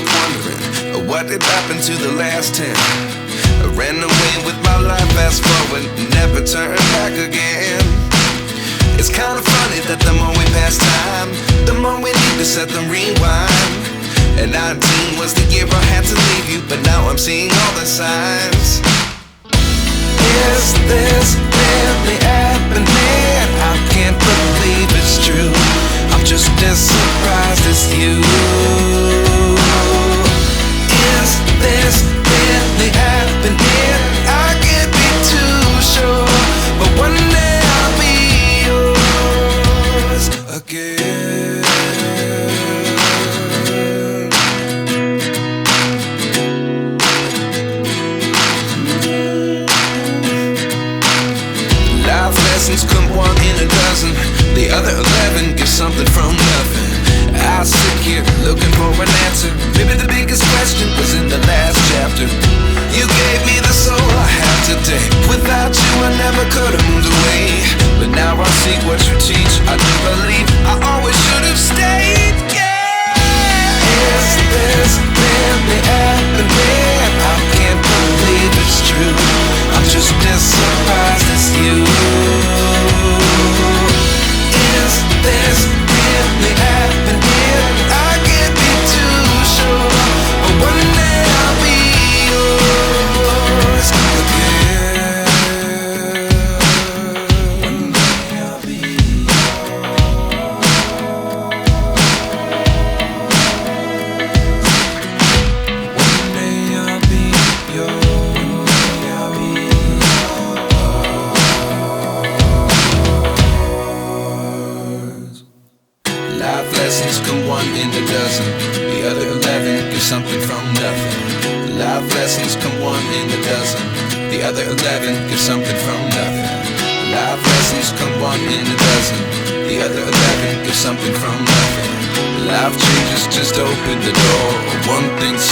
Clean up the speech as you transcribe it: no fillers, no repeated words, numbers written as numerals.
up wondering what did happen to the last 10. I ran away with my life, fast forward, never turn back again. It's kind of funny that the more we pass time, the more we need to set them rewind. And 19 was the year I had to leave you, but now I'm seeing all the signs. Is this really happening? I can't believe it's true. I'm just as surprised as you. Is this really happening? I can't be too sure, but one day I'll be yours again. Life lessons come one in a dozen. The other 11 get something from nothing. I sit here looking for an answer. Maybe the biggest question was in the last chapter. You gave me the soul I have today. Without you I never could have moved away. But now I see what you teach. I do believe I always should have stayed. Yeah. Is this really happening? I can't believe it's true. I'm just as surprised as you. Is this really happening? I can't be too sure, but one day I'll be yours again. One day I'll be yours. One day I'll be yours. One day I'll be yours. Life lessons come one in a dozen. The other 11 give something from nothing. Life lessons come one in a dozen. The other 11 give something from nothing. Life lessons come one in a dozen. The other 11 give something from nothing. Life changes just open the door. One thing's